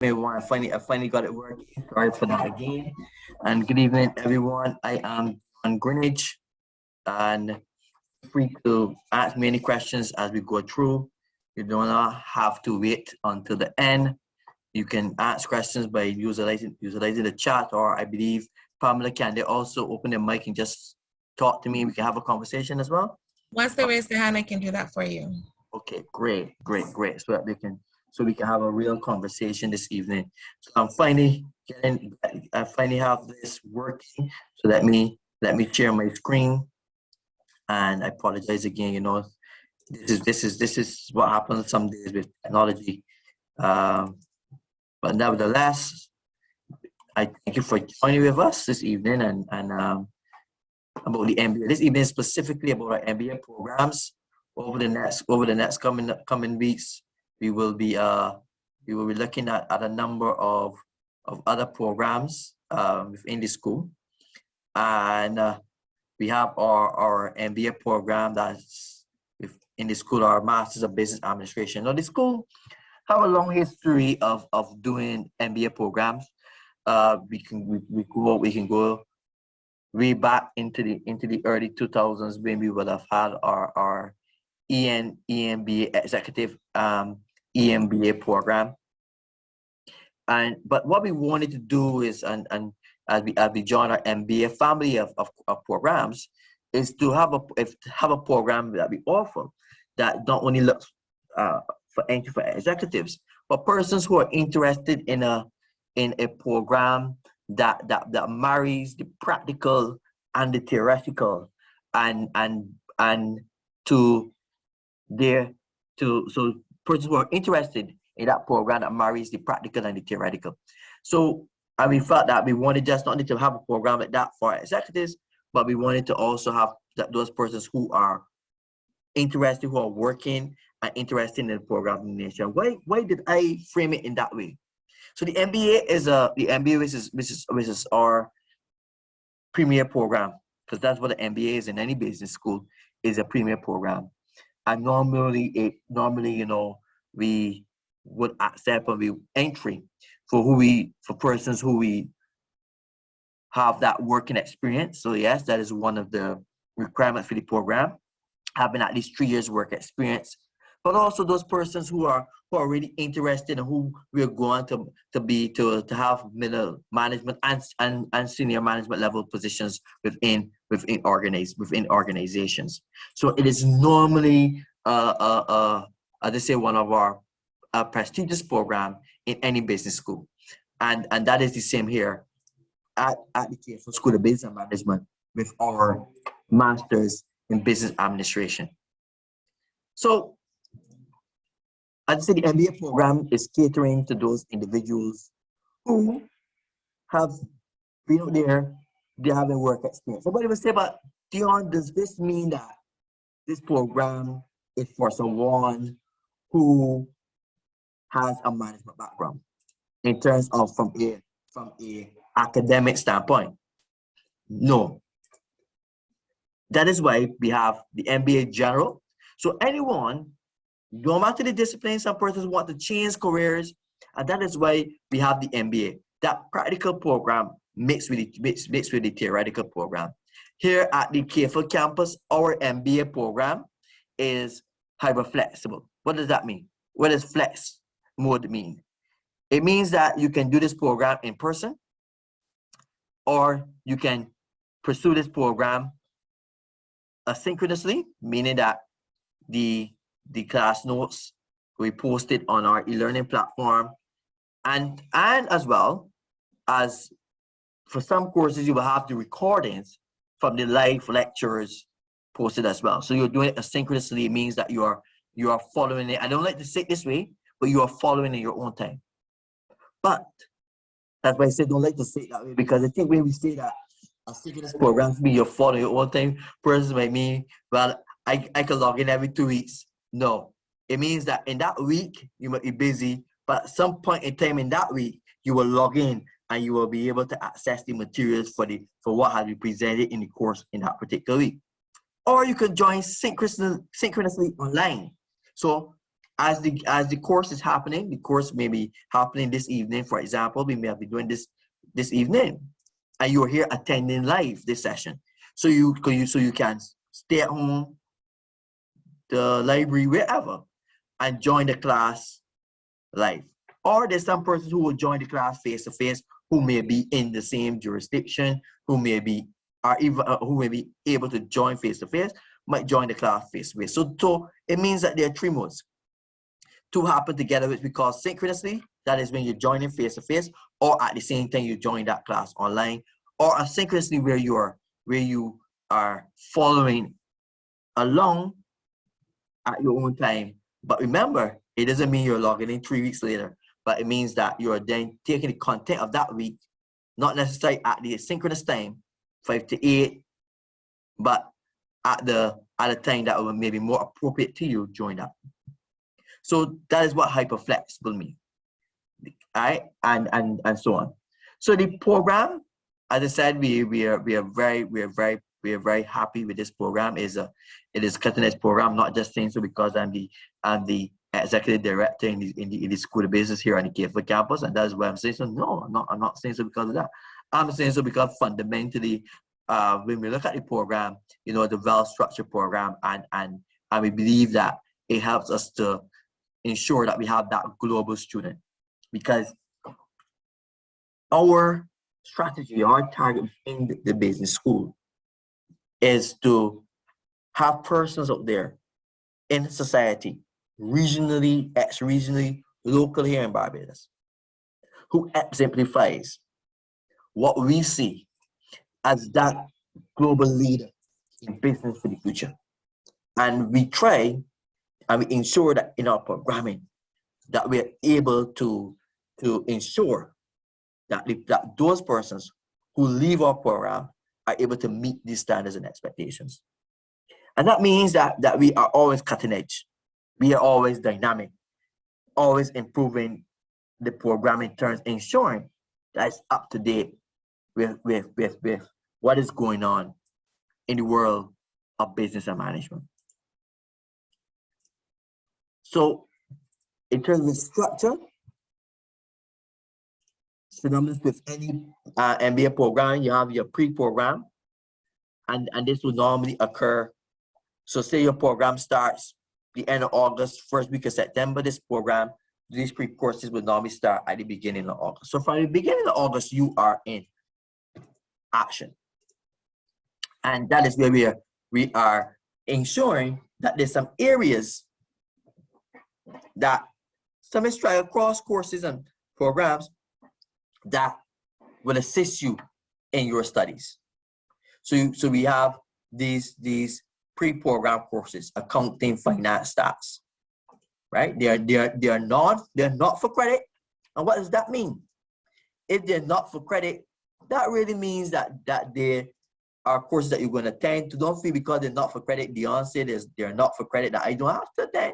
Everyone, I finally got it working. Sorry for that again. And good evening, everyone. I am on Greenwich, and free to ask me any questions as we go through. You do not have to wait until the end. You can ask questions by utilizing the chat, or I believe Pamela can. They also open their mic and just talk to me. We can have a conversation as well. Once they raise their hand, I can do that for you. Okay, great. So that we can have a real conversation this evening. So I finally have this working. So let me share my screen. And I apologize again. This is what happens some days with technology. But nevertheless, I thank you for joining with us this evening and about the MBA. This evening specifically about our MBA programs. Over the next coming weeks, we will be looking at a number of other programs within the school, and we have our MBA program that's within the school, our Masters of Business Administration. Now the school have a long history of doing MBA programs. We can go way back into the early 2000s when we would have had our Emba Executive Mba Program. But what we wanted to do is, and as we join our MBA family of programs, is to have a program that we offer that not only looks for entry for executives, but persons who are interested in a program that marries the practical and the theoretical, and so persons who are interested in that program that marries the practical and the theoretical. So, and we felt that we wanted just not only to have a program like that for executives, but we wanted to also have those persons who are interested, who are working and interested in the program in nature. Why did I frame it in that way? So the MBA which is our premier program, because that's what the MBA is in any business school, is a premier program. And normally, we would accept a entry for persons who we have that working experience. So yes, that is one of the requirements for the program, having at least 3 years work experience. But also those persons who are really interested and who we're going to have middle management and senior management level positions within organizations. So it is normally as I say, one of our prestigious program in any business school, and that is the same here at the KFO School of Business Management with our masters in business administration. So I'd say the MBA program is catering to those individuals who have been out there, they having work experience. Somebody will say, but Dion, does this mean that this program is for someone who has a management background in terms of from a academic standpoint? No. That is why we have the MBA General. So anyone, no matter the discipline, some persons want to change careers, and that is why we have the MBA. That practical program mixed with the theoretical program. Here at the KFO campus, our MBA program is hyper flexible. What does that mean? What does flex mode mean? It means that you can do this program in person, or you can pursue this program asynchronously, meaning that the class notes we posted on our e-learning platform, and as well as for some courses you will have the recordings from the live lectures posted as well. So you're doing it asynchronously. It means that you are following it. I don't like to say it this way, but you are following in your own time. But that's why I said don't like to say it that way, because I think when we say that asynchronous programs mean you're following your own time, persons like me, well, I can log in every 2 weeks. No, it means that in that week you might be busy, but at some point in time in that week you will log in and you will be able to access the materials for what has been presented in the course in that particular week. Or you could join synchronously online. So as the course is happening, the course may be happening this evening, for example. We may be doing this evening, and you're here attending live this session. So you can stay at home, the library, wherever, and join the class live. Or there's some persons who will join the class face to face, who may be in the same jurisdiction, who may be able to join face to face, might join the class face to face. So it means that there are three modes. Two happen together, which we call synchronously. That is when you're joining face to face, or at the same time you join that class online, or asynchronously where you are following along at your own time. But remember, it doesn't mean you're logging in 3 weeks later, but it means that you're then taking the content of that week, not necessarily at the synchronous time, 5 to 8, but at the time that will maybe more appropriate to you during that. So that is what hyperflexible means, right? And so on. So the program, as I said, we are very happy with this program. It is a cutting edge program. Not just saying so because I'm the executive director in the School of Business here on the Cape campus, and that is why I'm saying so. No, I'm not saying so because of that. I'm saying so because fundamentally, when we look at the program, you know, the well-structured program, and we believe that it helps us to ensure that we have that global student, because our strategy, our target in the business school is to have persons out there in society, regionally, ex-regionally, locally here in Barbados, who exemplifies what we see as that global leader in business for the future. And we try and we ensure that in our programming that we are able to ensure that those persons who leave our program are able to meet these standards and expectations. And that means that we are always cutting edge. We are always dynamic, always improving the program in terms, ensuring that it's up to date with what is going on in the world of business and management. So in terms of structure, synonymous with any MBA program, you have your pre-program, and this will normally occur. So say your program starts the end of August, first week of September, these pre-courses will normally start at the beginning of August. So from the beginning of August, you are in action. And that is where we are ensuring that there's some areas that semester across courses and programs that will assist you in your studies. So we have these pre-program courses, accounting, finance, stats, right? They're not for credit. And what does that mean? If they're not for credit, that really means that they are courses that you're going to attend. So don't feel because they're not for credit, Beyonce, they're not for credit, that I don't have to attend.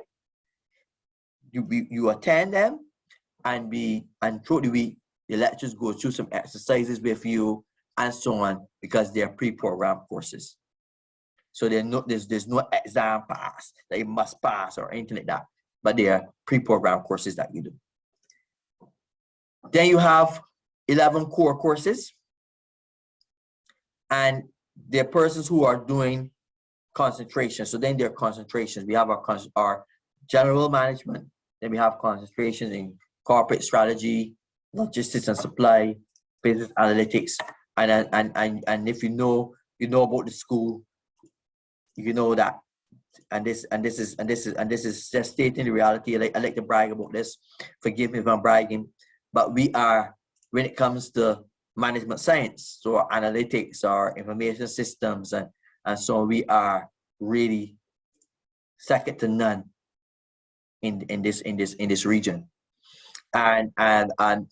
You attend them, and through the week, the lectures go through some exercises with you and so on, because they're pre-programmed courses. So there's no exam pass that you must pass or anything like that, but they are pre-programmed courses that you do. Then you have 11 core courses, and they're persons who are doing concentration. So then there are concentrations. We have our general management. Then we have concentrations in corporate strategy, logistics and supply, business analytics, and if you know about the school, you know that, and this is just stating the reality. I like to brag about this. Forgive me if I'm bragging, but we are, when it comes to management science, so our analytics, our information systems, and so we are really second to none in this region. And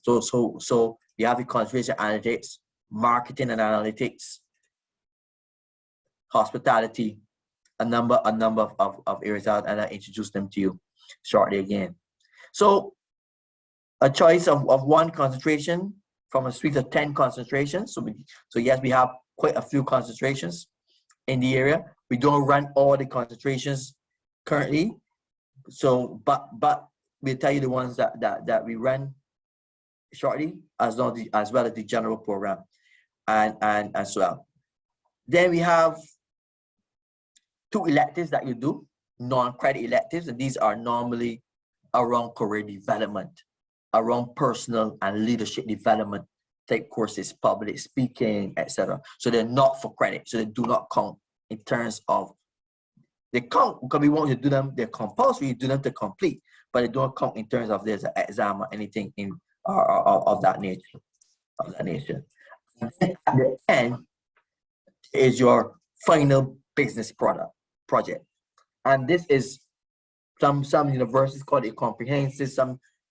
so you have the concentration analytics, marketing and analytics, hospitality, a number of areas out, and I introduce them to you shortly again. So a choice of one concentration from a suite of 10 concentrations. So yes, we have quite a few concentrations in the area. We don't run all the concentrations currently, So, but we'll tell you the ones that we run shortly, as well as the general program, and as well. Then we have 2 electives that you do, non-credit electives, and these are normally around career development, around personal and leadership development type courses, public speaking, etc. So they're not for credit, so they do not count in terms of, they count because we want you to do them, they're compulsory, you do them to complete, but they don't count in terms of there's an exam or anything in of that nature. And then at the end is your final business project. And this is some universities call it comprehensive,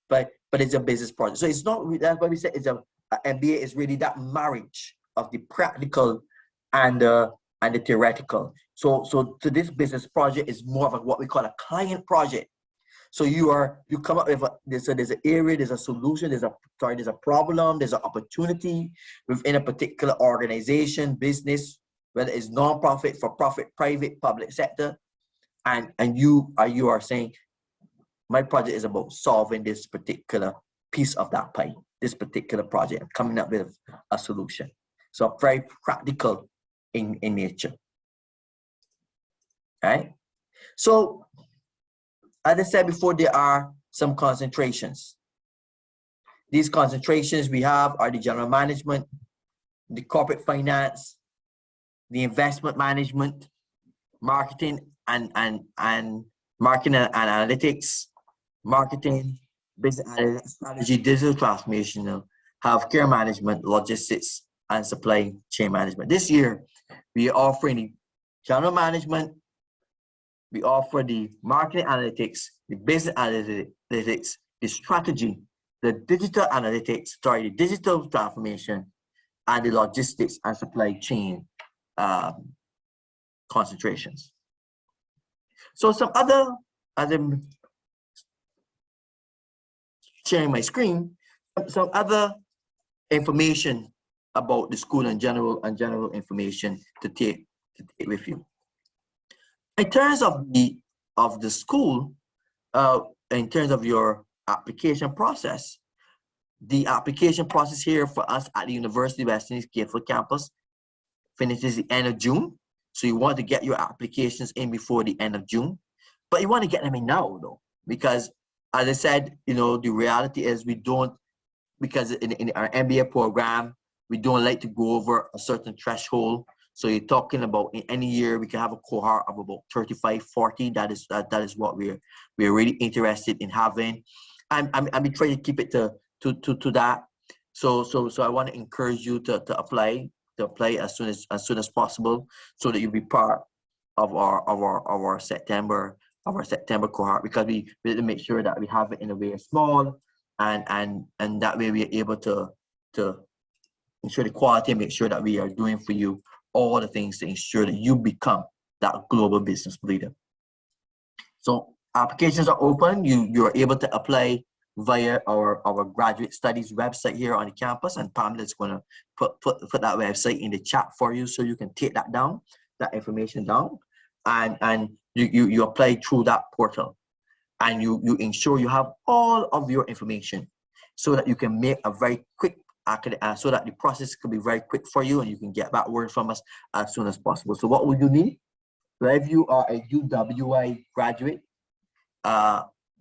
but it's a business project. So it's not, that's why we say it's a MBA is really that marriage of the practical and the theoretical. So to this business project is more of what we call a client project. So you come up with there's an area, there's a solution, there's a problem, there's an opportunity within a particular organization, business, whether it's non-profit, for profit, private, public sector, and you are saying, my project is about solving this particular piece of that pie, this particular project, coming up with a solution. So very practical in nature. Right? So as I said before, there are some concentrations. These concentrations we have are the general management, the corporate finance, the investment management, marketing and marketing and analytics, marketing, business analytics, strategy, digital transformation, healthcare management, logistics, and supply chain management. This year, we are offering the general management, we offer the marketing analytics, the business analytics, the strategy, the digital analytics, the digital transformation, and the logistics and supply chain concentrations. So some other, as I'm sharing my screen, some other information about the school and general information to take with you. In terms of the school, in terms of your application process, the application process here for us at the University of West Indies Catholic Campus finishes the end of June. So you want to get your applications in before the end of June, but you want to get them in now though, because as I said, the reality is we don't, because in our MBA program, we don't like to go over a certain threshold. So you're talking about in any year, we can have a cohort of about 35, 40. That is what we're really interested in having. And we try to keep it to that. So I want to encourage you to apply as soon as possible, so that you'll be part of our September cohort, because we need to make sure that we have it in a way small, and that way we are able to ensure the quality and make sure that we are doing for you all the things to ensure that you become that global business leader. So applications are open. You are able to apply via our graduate studies website here on the campus, and Pamela is going to put that website in the chat for you, so you can take that information down, and you apply through that portal, and you ensure you have all of your information, so that you can make a very quick, so that the process can be very quick for you, and you can get that word from us as soon as possible. So what will you need? So if you are a UWI graduate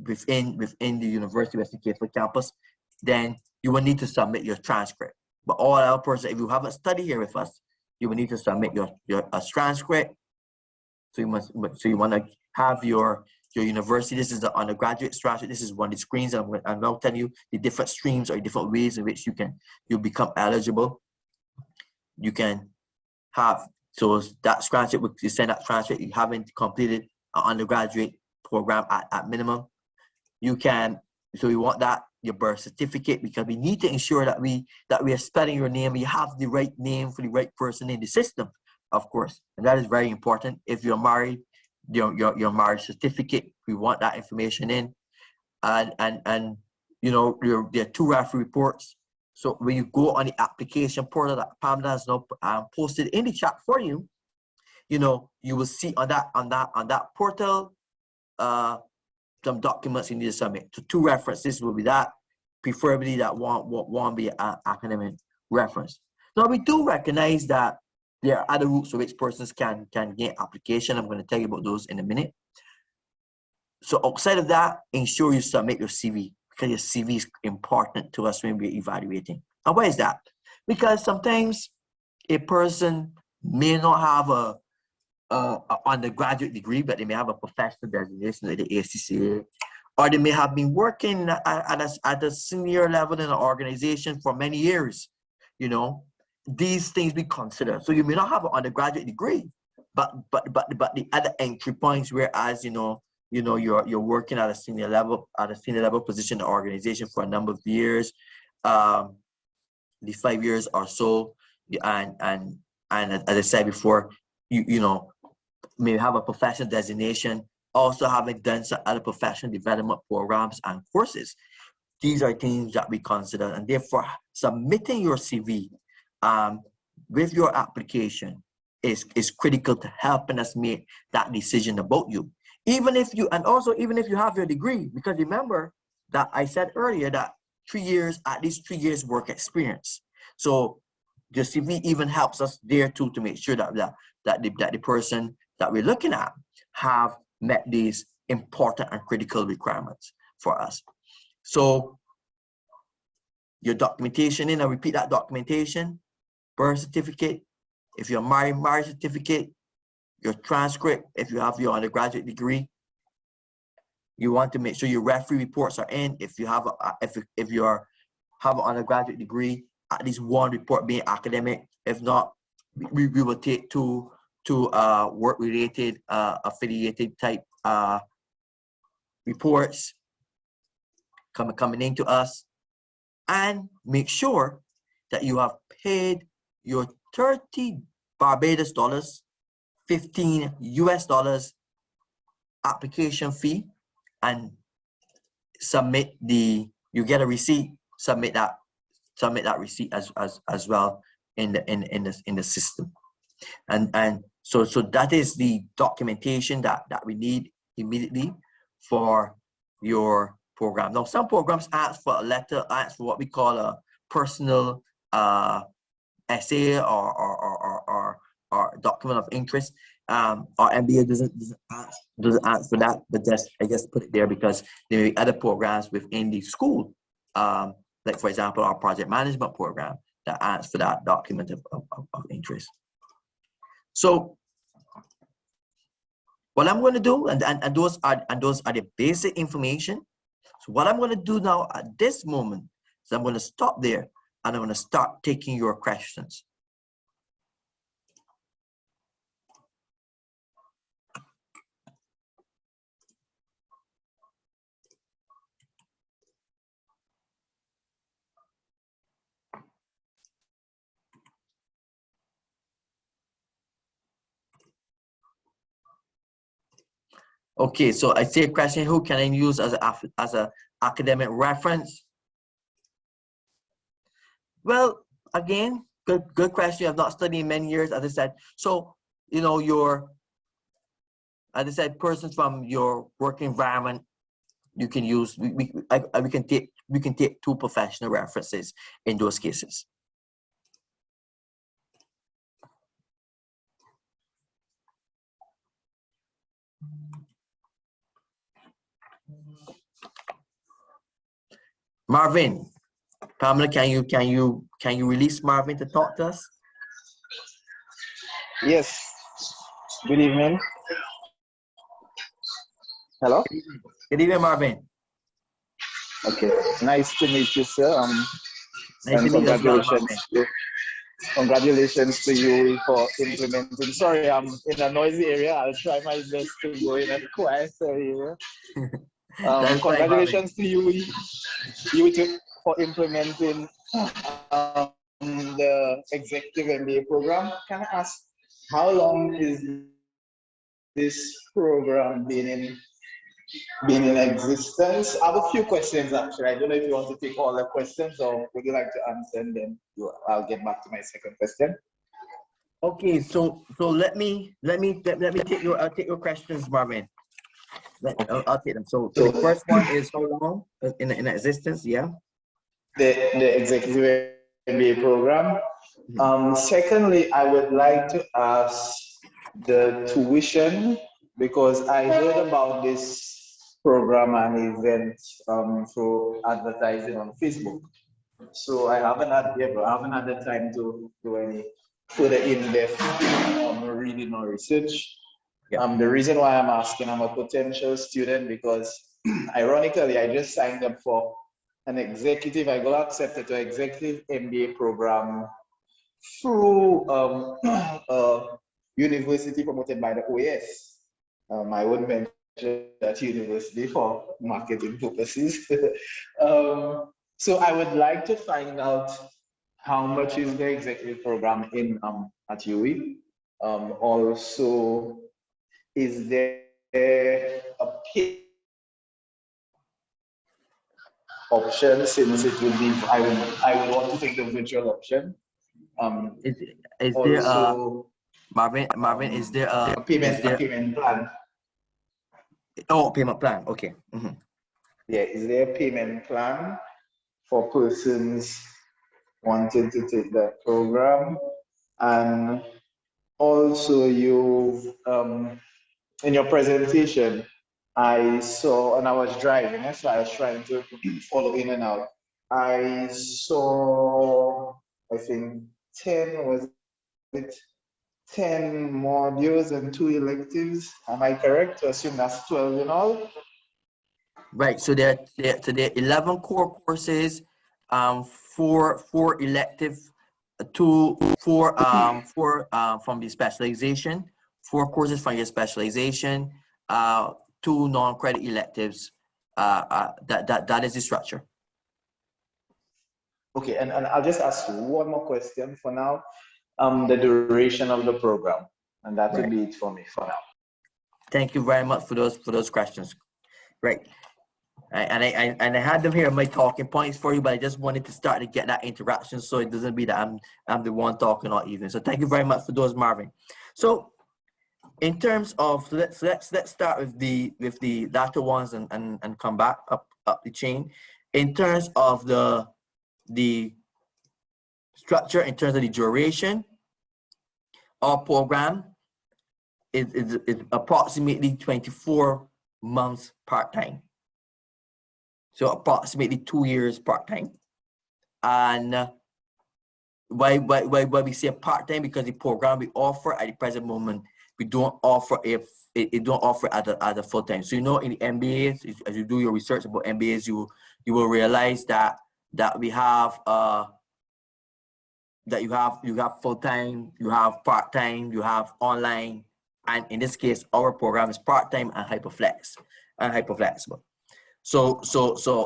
within the University of West Indies Catholic Campus, then you will need to submit your transcript. But all our persons, if you haven't studied here with us, you will need to submit your transcript. So you want to have your university. This is the undergraduate transcript. This is one of the screens, and I'm now telling you the different streams or different ways in which you become eligible. You can have, so that transcript, you send that transcript, you haven't completed an undergraduate program at minimum. You can, so we want that, your birth certificate, because we need to ensure that we are spelling your name, you have the right name for the right person in the system, of course, and that is very important. If you're married, your marriage certificate, we want that information in, and there are 2 referee reports. So when you go on the application portal that Pamela has now posted in the chat for you, you will see on that portal some documents you need to submit. So 2 references will be that, preferably that won't be an academic reference. Now we do recognize that there are other routes for which persons can gain application. I'm going to tell you about those in a minute. So outside of that, ensure you submit your CV, because your CV is important to us when we're evaluating. And why is that? Because sometimes a person may not have a undergraduate degree, but they may have a professional designation like the ACCA, or they may have been working at a senior level in an organization for many years. You know, these things we consider. So you may not have an undergraduate degree, but the other entry points, whereas you're working at a senior level position in the organization for a number of years, the 5 years or so, and as I said before, you may have a professional designation, also having done some other professional development programs and courses. These are things that we consider, and therefore submitting your CV with your application is critical to helping us make that decision about you. Even if you have your degree, because remember that I said earlier that at least 3 years work experience. So the CV even helps us there too, to make sure that the person that we're looking at have met these important and critical requirements for us. So your documentation, I repeat that documentation: birth certificate, if you're married, marriage certificate, your transcript, if you have your undergraduate degree. You want to make sure your referee reports are in. If you have if you have an undergraduate degree, at least 1 report being academic. If not, we will take two work-related, affiliated type reports coming into us, and make sure that you have paid your 30 Barbados dollars, 15 US dollars application fee, and you get a receipt. Submit that receipt as well in the system. And so that is the documentation that we need immediately for your program. Now, some programs ask for a letter, ask for what we call a personal essay or document of interest. Our MBA doesn't ask for that, but I just put it there because there may be other programs within the school, like for example our project management program, that asks for that document of interest. So what I'm going to do, and those are the basic information. So what I'm going to do now at this moment is I'm going to stop there, and I'm going to start taking your questions. Okay, so I see a question: who can I use as a academic reference? Well, again, good question. I've not studied in many years, as I said. So as I said, persons from your work environment, you can use. We can take 2 professional references in those cases. Marvin, Pamela, can you release Marvin to talk to us? Yes. Good evening. Hello. Good evening, Marvin. Okay. Nice to meet you, sir. Nice to meet you as well, Marvin. Congratulations to you for implementing. Sorry, I'm in a noisy area. I'll try my best to go in a quieter area. Congratulations to you for implementing the Executive Mba Program. Can I ask, how long is this program been in existence? I have a few questions actually. I don't know if you want to take all the questions, or would you like to answer, and then I'll get back to my second question. Okay, so let me take your questions, Marvin. I'll take them. So the first one is how long in existence? Yeah. The Executive MBA program. Secondly, I would like to ask the tuition, because I heard about this program and event through advertising on Facebook. So I haven't had the time to do any further in-depth reading or research. Yeah. The reason why I'm asking, I'm a potential student because ironically, I just signed up for I got accepted to Executive MBA program through a university promoted by the OAS. I wouldn't mention that university for marketing purposes. So I would like to find out how much is the executive program in at UWI. Also, is there a pay option, since it would be I would want to take the virtual option. Is there Also, Marvin, is there a payment plan. payment plan? Okay. Yeah, is there a payment plan for persons wanting to take that program? And also, you in your presentation, I saw, and I was driving, so I was trying to follow in and out. I saw, I think 10 was it 10 modules and 2 electives. Am I correct to assume that's 12 in all? Right. So there are 11 core courses, four elective, four from the specialization, 4 courses from your specialization, 2 non-credit electives. That is the structure. Okay, and I'll just ask one more question for now. The duration of the program, and that would be it for me for now. Thank you very much for those questions. Right. And I had them here in my talking points for you, but I just wanted to start to get that interaction so it doesn't be that I'm the one talking all evening. So thank you very much for those, Marvin. So in terms of let's start with the latter ones and come back up the chain. In terms of the structure, in terms of the duration, our program is approximately 24 months part-time. So approximately 2 years part-time. And why we say part-time? Because the program we offer at the present moment, we don't offer it don't offer at a full-time. So in the MBAs, as you do your research about MBAs, you will realize that we have that you have full-time, you have part-time, you have online, and in this case, our program is part-time and hyperflexible. So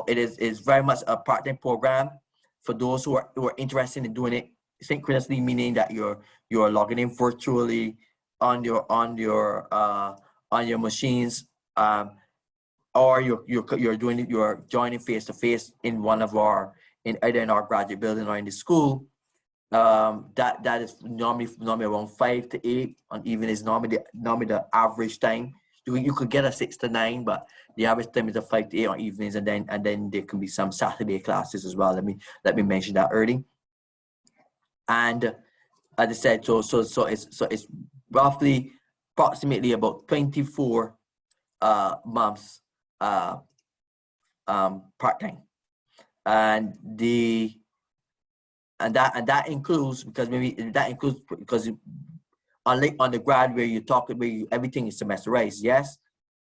it is very much a part-time program for those who are interested in doing it synchronously, meaning that you're logging in virtually on your machines, or you're joining face-to-face in one of either in our graduate building or in the school. That is normally around 5 to 8, and even is normally the average time. You could get a 6 to 9, but the average time is a 5 to 8 on evenings, and then there can be some Saturday classes as well. Let me mention that early. And as I said, so it's roughly approximately about 24 months part-time, and that includes because unlike undergrad where everything is semesterized, yes,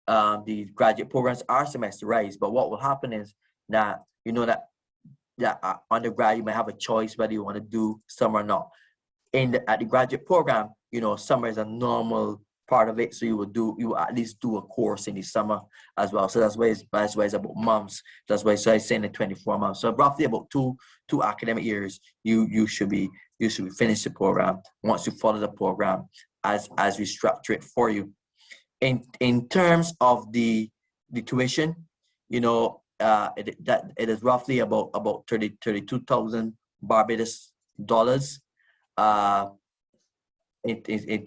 the graduate programs are semesterized, but what will happen is that undergrad you might have a choice whether you want to do summer or not. At the graduate program, summer is a normal part of it, so you will at least do a course in the summer as well. So that's why it's about months. That's why I say in the 24 months. So roughly about two academic years, you should be finished the program once you follow the program as we structure it for you. In terms of the tuition, it is roughly about 32,000 Barbados dollars. In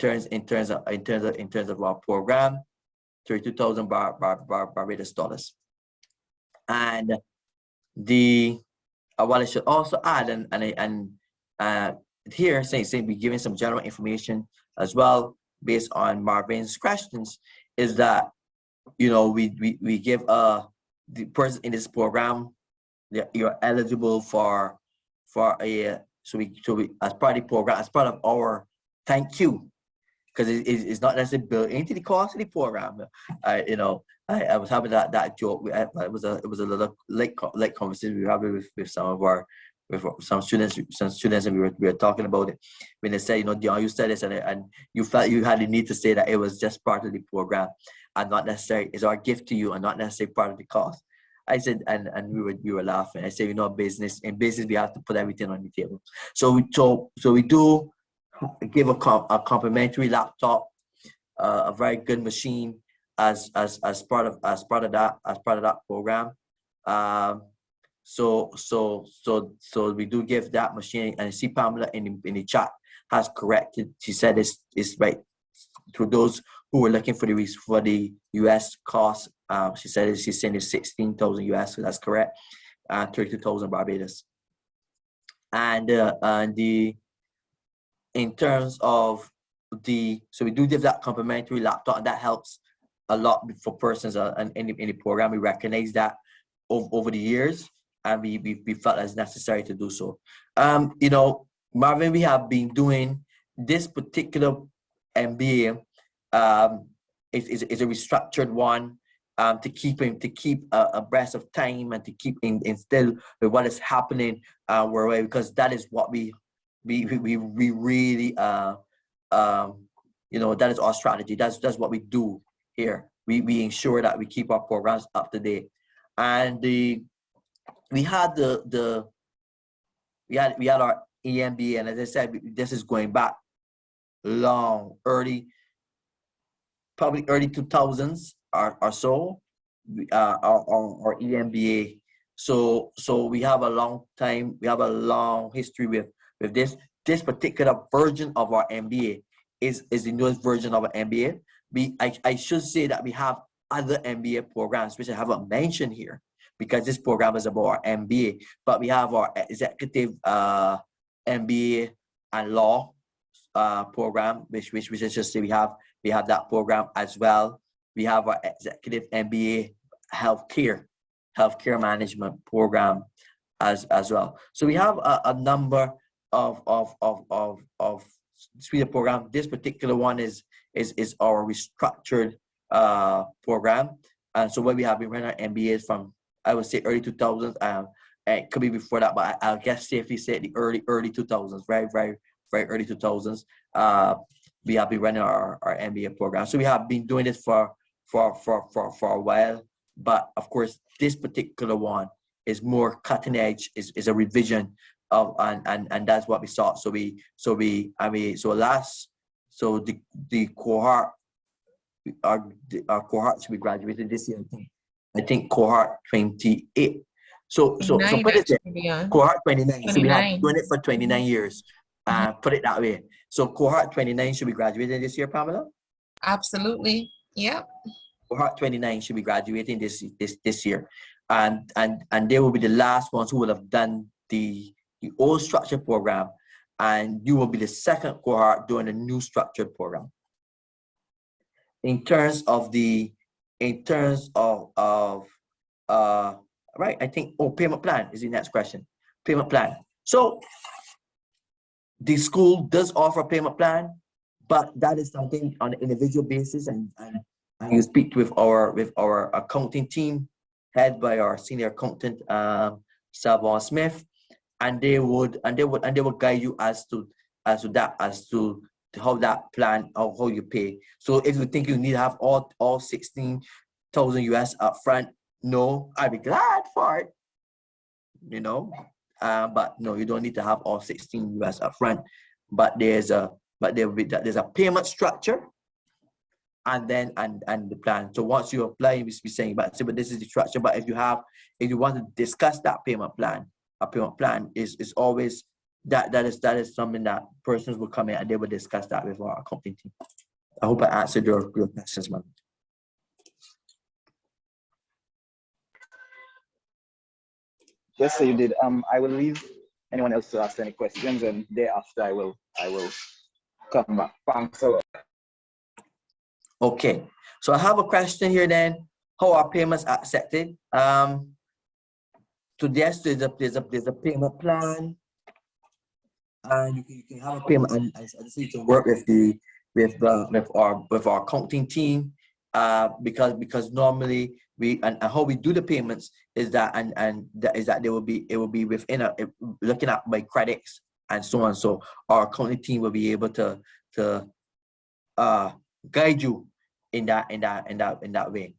terms of our program, 32,000 Barbados dollars. And the what I should also add, here saying be giving some general information as well based on Marvin's questions, is that we give the person in this program, you're eligible for a so we as part of the program, as part of our thank you, because it's not necessarily built into the cost of the program. I was having that joke. It was a little late conversation we were having with some students, and we were talking about it when they said, Dion, you said this, and you felt you had the need to say that it was just part of the program and not necessarily is our gift to you and not necessarily part of the cost. I said, and we were laughing. I said, in business we have to put everything on the table. So we do give a complimentary laptop, a very good machine as part of that program. So we do give that machine, and I see Pamela in the chat has corrected. She said it's right to those who were looking for the US cost. She said she's saying it's 16,000 US, so that's correct. 32,000 Barbados. And in terms of so we do give that complimentary laptop, and that helps a lot for persons in the program. We recognize that over the years, and we felt it's necessary to do so. Marvin, we have been doing this particular MBA. It's a restructured one to keep abreast of time and to keep in still with what is happening worldwide, because that is what we really that is our strategy. That's what we do here. We ensure that we keep our programs up to date. And we had our EMBA, and as I said, this is going back long, probably early 2000s or so, our EMBA. So we have a long time, we have a long history with this particular version of our MBA is the newest version of our MBA. I should say that we have other MBA programs which I haven't mentioned here, because this program is about our MBA, but we have our Executive MBA and Law program, which I should say we have that program as well. We have our Executive MBA Healthcare Management program as well. So we have a number of suite of program. This particular one is our restructured program, and so what we have been running our MBAs from, I would say, early 2000s. It could be before that, but I'll guess safely say the early 2000s, very early 2000s. We have been running our MBA program. So we have been doing this for a while, but of course this particular one is more cutting edge, is a revision of, and that's what we saw. So the cohort, our cohort should be graduated this year. I think cohort 28. So put it there. Cohort 29. So we have been doing it for 29 years. Put it that way. So cohort 29 should be graduating this year, Pamela? Absolutely. Yep. Cohort 29 should be graduating this year. And they will be the last ones who will have done the old structured program, and you will be the second cohort doing a new structured program. In terms of right, I think payment plan is the next question. Payment plan. So the school does offer a payment plan, but that is something on an individual basis, and you speak with our accounting team, head by our senior accountant, Savon Smith, and they would guide you as to how that plan, or how you pay. So if you think you need to have all 16,000 US up front, no, I'd be glad for it, but no, you don't need to have all 16 US up front. But there's a payment structure, and then and the plan. So once you apply, you be saying, but this is the structure. But if you want to discuss that payment plan, a payment plan is always that is something that persons will come in and they will discuss that with our accounting team. I hope I answered your questions, man. Yes, so you did. I will leave anyone else to ask any questions, and thereafter I will come back. Thanks a lot. Okay, so I have a question here then. How are payments accepted? So yes, there's a payment plan, and you can have a payment, and I just need to work with the with our accounting team, because normally we and how we do the payments is that and that is that it will be within looking at by credits and so on. So our accounting team will be able to uh guide you in that way,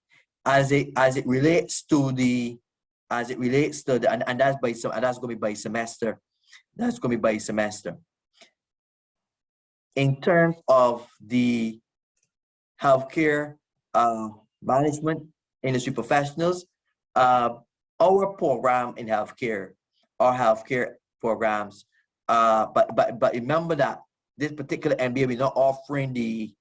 as it relates to the and that's and that's going to be by semester. That's going to be by semester. In terms of the healthcare management industry professionals, our program in healthcare, our healthcare programs, but remember that this particular MBA, we're not offering the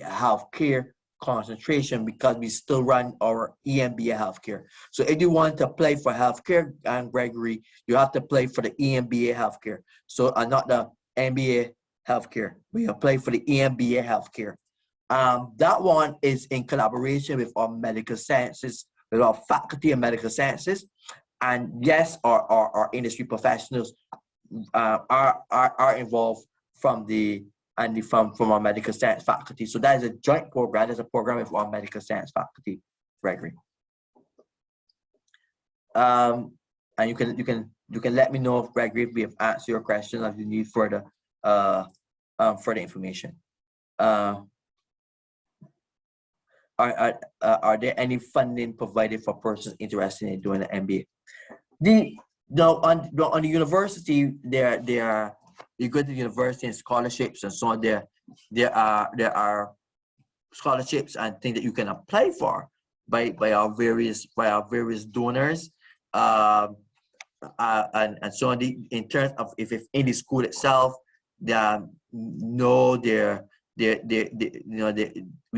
healthcare concentration, because we still run our EMBA healthcare. So if you want to apply for healthcare, and Gregory, you have to apply for the EMBA healthcare. So not the MBA healthcare. We apply for the EMBA healthcare. That one is in collaboration with our medical sciences, with our faculty of medical sciences, and yes, our industry professionals are involved from our medical science faculty. So that is a joint program. There's a program with our medical science faculty, Gregory. And you can let me know, if Gregory, if we have answered your question, if you need further further information. Are there any funding provided for persons interested in doing an MBA? On the university, you go to the university and scholarships and so on. There are scholarships and things that you can apply for by our various donors, and so on. In terms of if in the school itself, we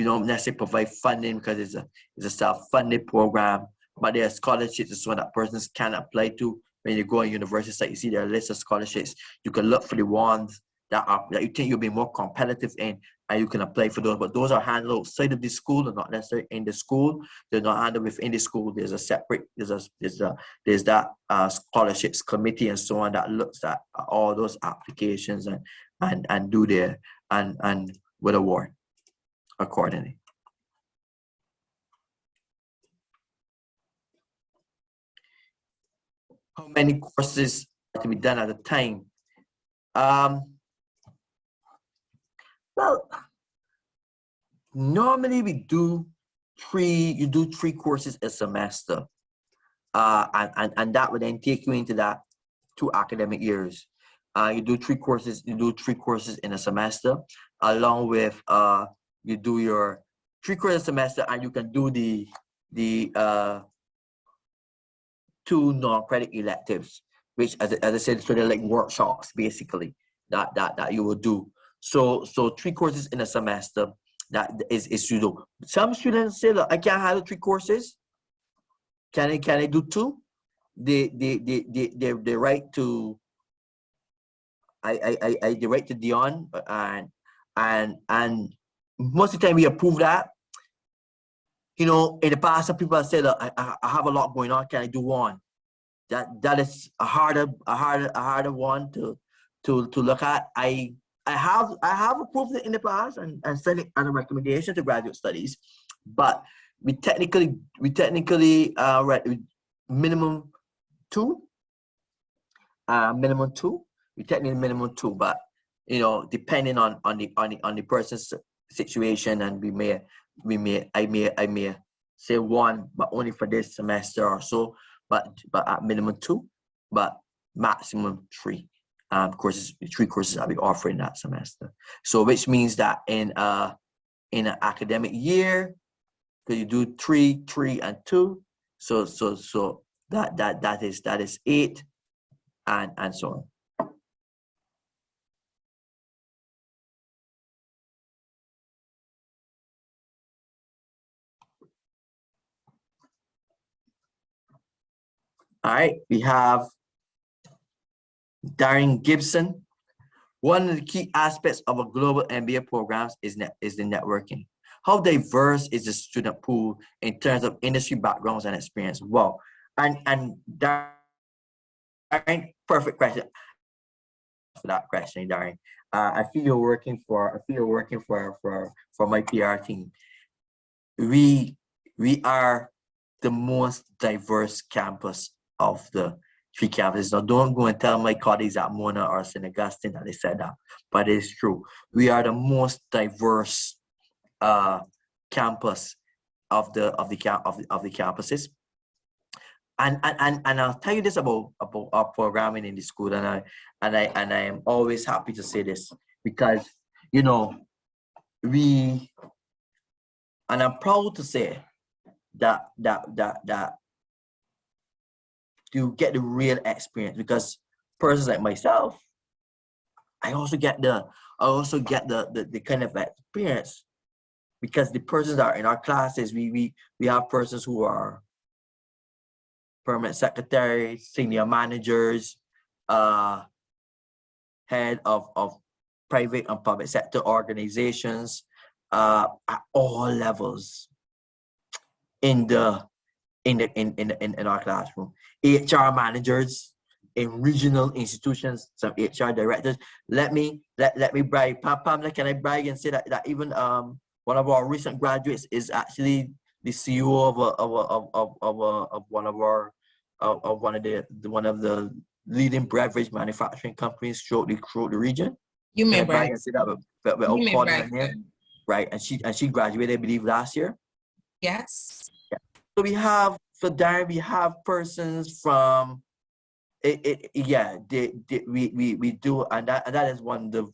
don't necessarily provide funding because it's a self-funded program, but there are scholarships and so on that persons can apply to. When you go in universities, like you see there are a list of scholarships, you can look for the ones that you think you'll be more competitive in, and you can apply for those. But those are handled outside of the school, they're not necessarily in the school. They're not handled within the school. There's a separate there's that scholarships committee and so on that looks at all those applications and do their and will award accordingly. How many courses are to be done at a time? Well, normally we do you do three courses a semester, and that would then take you into that 2 academic years. You do three courses in a semester, along with you do your 3 courses a semester, and you can do the 2 non-credit electives, which as I said, so they're like workshops basically that you will do. So 3 courses in a semester, that is you do. Some students say, look, I can't handle 3 courses. Can I do 2? They write to they write to Dion, and most of the time we approve that. In the past, some people have said, I have a lot going on. Can I do 1? That is a harder one to look at. I have approved it in the past and sent it as a recommendation to graduate studies, but we technically minimum 2. Minimum 2. We technically minimum 2, but depending on the person's situation, and I may say 1, but only for this semester or so, but at minimum 2, but maximum 3 courses. 3 courses I'll be offering that semester. So which means that in an academic year, because you do 3 and 2, so that is 8, and so on. All right, we have Darren Gibson. One of the key aspects of a global MBA programs is the networking. How diverse is the student pool in terms of industry backgrounds and experience? Wow, and Darren, perfect question for that question, Darren. I feel you're working for my PR team. We are the most diverse campus of the 3 campuses. Now, don't go and tell my colleagues at Mona or St. Augustine that they said that, but it's true. We are the most diverse campus of the campuses. And I'll tell you this about our programming in the school, and I am always happy to say this because and I'm proud to say that you get the real experience, because persons like myself, I also get the kind of experience, because the persons that are in our classes, we have persons who are permanent secretaries, senior managers, head of private and public sector organizations, at all levels in our classroom. HR managers in regional institutions, some HR directors. Let me brag. Pamela, can I brag and say that even one of our recent graduates is actually the CEO of one of the leading beverage manufacturing companies throughout the region. You may Can I brag brag. and say that without You may calling her brag. name? Right, and she graduated, I believe, last year. Yes. So Darren, we have persons from we do, and that is one of the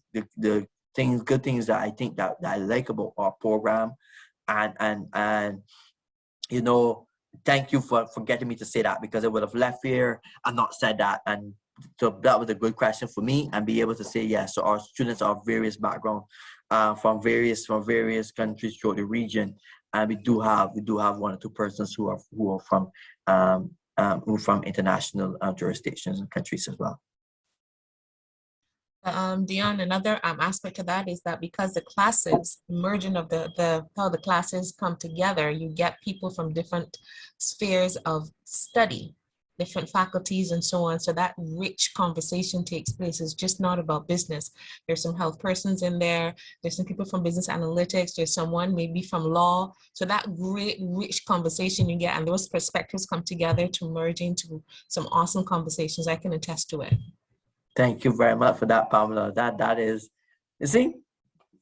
good things that I think that I like about our program, and thank you for getting me to say that, because I would have left here and not said that. And so that was a good question for me, and be able to say yes. So our students are various backgrounds, from various countries throughout the region, and we do have 1 or 2 persons who are from international jurisdictions and countries as well. Dion, another aspect of that is that because the classes, merging of how the classes come together, you get people from different spheres of study, different faculties and so on. So that rich conversation takes place. It's just not about business. There's some health persons in there. There's some people from business analytics. There's someone maybe from law. So that great, rich conversation you get, and those perspectives come together to merge into some awesome conversations. I can attest to it. Thank you very much for that, Pamela. That is, you see,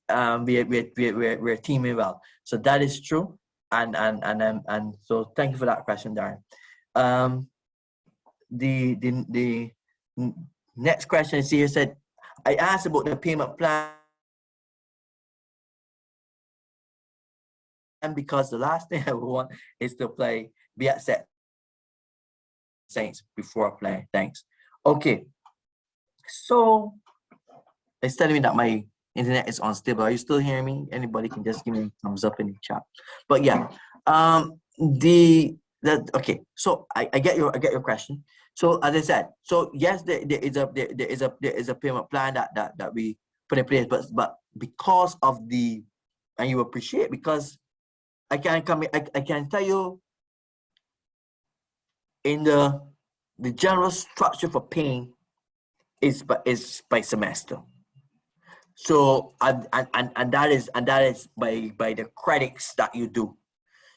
we're teaming well. So that is true, and so thank you for that question, Darren. The next question is here said, I asked about the payment plan because the last thing I would want is to be at set Saints before playing. Thanks. Okay. So it's telling me that my internet is unstable. Are you still hearing me? Anybody can just give me a thumbs up in the chat. But yeah, okay. So I get your question. So as I said, so yes, there is a payment plan that we put in place, but because of and you appreciate, because I can tell you in the general structure for paying is by semester. So and that is by the credits that you do.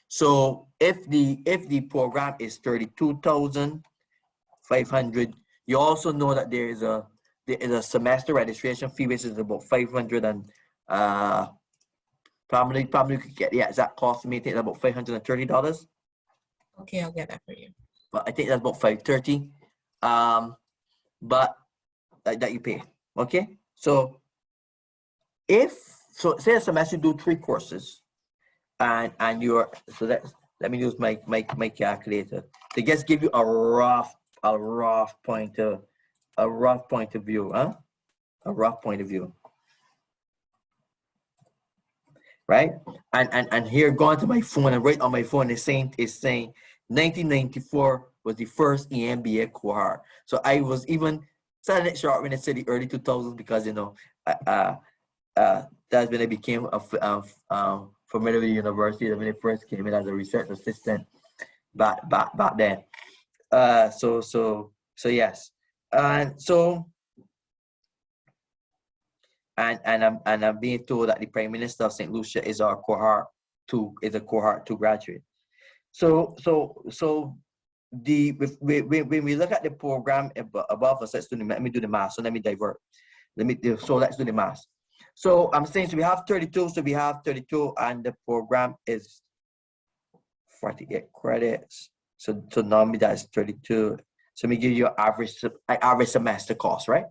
So if the program is 32,500, you also know that there is a semester registration fee, which is about 500, and probably you could get the exact cost. Me, I think it's about $530. Okay, I'll get that for you. But I think that's about $530. But that you pay. Okay, so say a semester you do 3 courses, and you're let me use my calculator to just give you a rough point of view, right? And here, going to my phone, and right on my phone is saying 1994 was the first EMBA cohort. So I was even selling it short when I said the early 2000s because, you know, that's when I became familiar with the university, when I first came in as a research assistant back then. So yes. And so, and I'm being told that the Prime Minister of St. Lucia is our cohort 2, is a cohort 2 graduate. So when we look at the program above us, let's do let me do the math. So let me divert. So let's do the math. So I'm saying, so we have 32. So we have 32, and the program is 48 credits. So normally that's 32. So let me give you an average semester cost, right?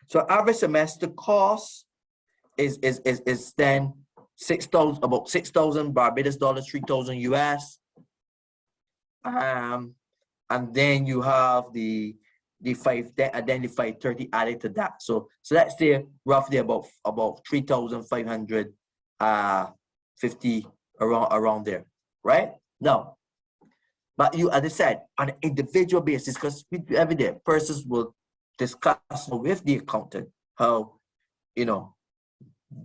So average semester cost is then about 6,000 Barbados dollars, 3,000 US. And then you have the 530 added to that. So let's say roughly about 3,550 around there, right? Now, but you, as I said, on an individual basis, because every day persons will discuss with the accountant how, you know,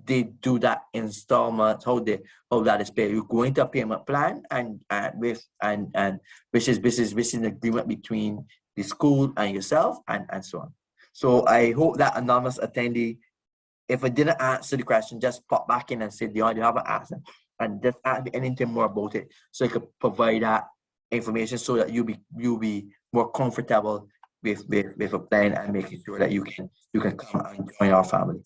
they do that installment, how that is paid. You go into a payment plan and which is an agreement between the school and yourself and so on. So I hope that anonymous attendee, if I didn't answer the question, just pop back in and say, do you have an answer? And just ask me anything more about it, so I could provide that information so that you'll be more comfortable with a plan and making sure that you can come and join our family.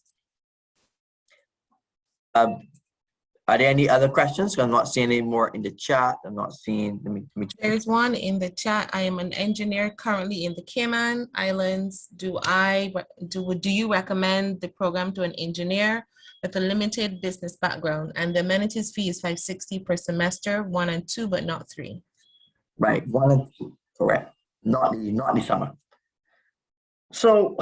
Are there any other questions? I'm not seeing any more in the chat. I'm not seeing. Let me There is one in the chat. I am an engineer currently in the Cayman Islands. Do you recommend the program to an engineer with a limited business background? And the amenities fee is $560 per semester, 1 and 2, but not 3. Right, 1 and 2, correct. Not the summer. So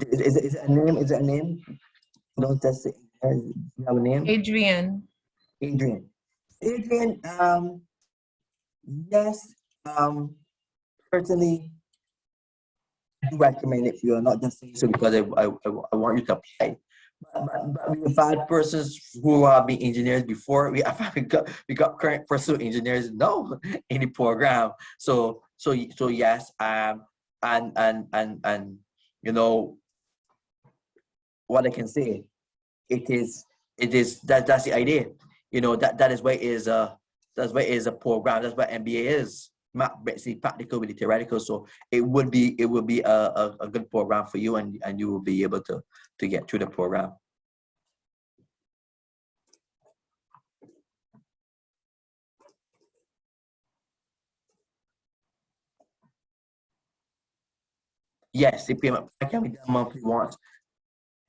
is it a name? Is it a name? Don't just say, you have a name? Adrian. Adrian, yes, certainly do recommend it for you. Not just saying so because I want you to apply. But we've had persons who have been engineers before. We got current pursuit engineers now in the program. So yes, and you know what I can say. It is that's the idea. You know, that is why it is a program. That's what MBA is. Basically practical with the theoretical. So it would be a good program for you, and you will be able to get through the program. Yes, the payment plan can be done monthly once.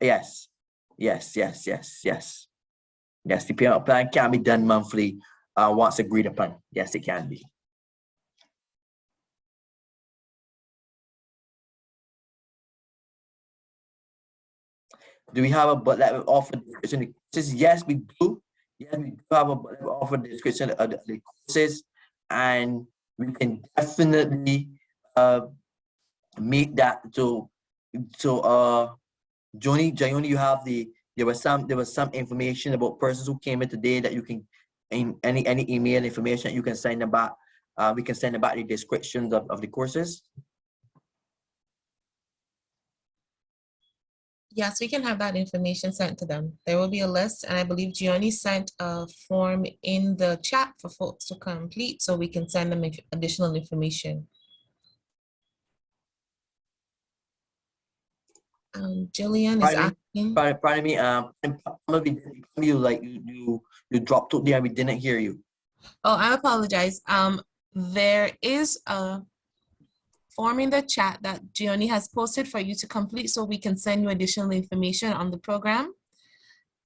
Yes. Yes, the payment plan can be done monthly once agreed upon. Yes, it can be. Do we have a but that offer description? Yes, we do. Yes, we do have a offer description of the courses, and we can definitely meet that. So Joni, you have there was some information about persons who came in today that you can, in any email information you can send them back. We can send them back the descriptions of the courses. Yes, we can have that information sent to them. There will be a list, and I believe Gianni sent a form in the chat for folks to complete, so we can send them additional information. Jillian is asking. Pardon me. You dropped out there and we didn't hear you. Oh, I apologize. There is a form in the chat that Gianni has posted for you to complete, so we can send you additional information on the program.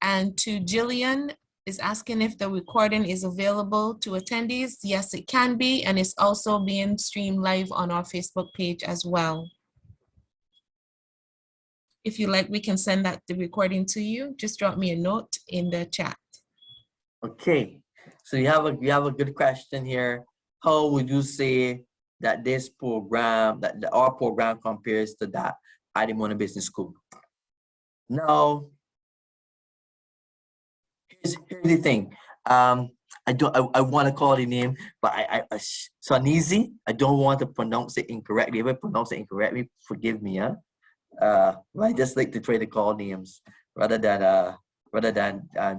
And to Jillian is asking if the recording is available to attendees. Yes, it can be, and it's also being streamed live on our Facebook page as well. If you like, we can send the recording to you. Just drop me a note in the chat. Okay, so you have a good question here. How would you say that this program, our program compares to that at the Mona Business School? Now, here's the thing. I want to call the name, but Sonizi. I don't want to pronounce it incorrectly. If I pronounce it incorrectly, forgive me, huh? I just like to try to call names rather than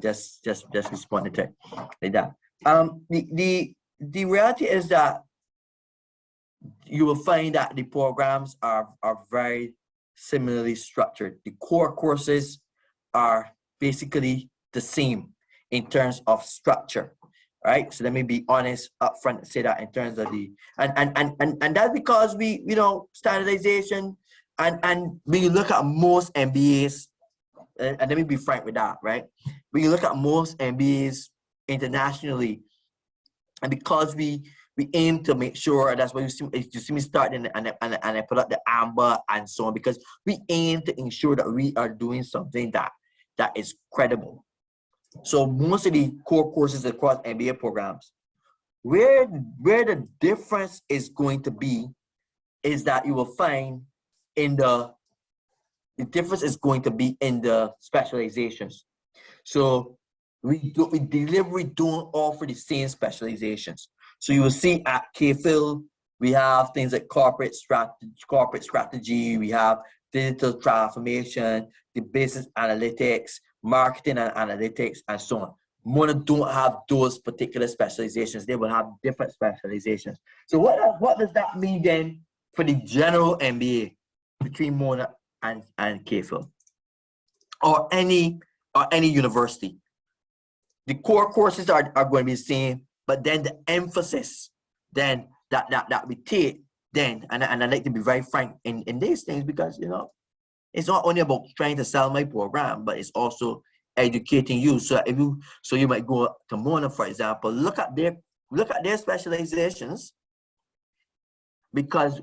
just responding to it like that. The reality is that you will find that the programs are very similarly structured. The core courses are basically the same in terms of structure, right? So let me be honest up front and say that in terms of the and that's because we, you know, standardization and when you look at most MBAs, and let me be frank with that, right? When you look at most MBAs internationally, and because we aim to make sure, and that's why you see me starting and I put up the Emba and so on, because we aim to ensure that we are doing something that is credible. So most of the core courses across MBA programs, where the difference is going to be is that you will find in the difference is going to be in the specializations. So we deliberately don't offer the same specializations. So you will see at KPhil, we have things like corporate strategy, we have digital transformation, the business analytics, marketing and analytics, and so on. Mona don't have those particular specializations. They will have different specializations. So what does that mean then for the general MBA between Mona and KPhil or any university? The core courses are going to be the same, but then the emphasis then that we take then, and I like to be very frank in these things, because you know it's not only about trying to sell my program, but it's also educating you. So if you might go to Mona, for example, look at their specializations, because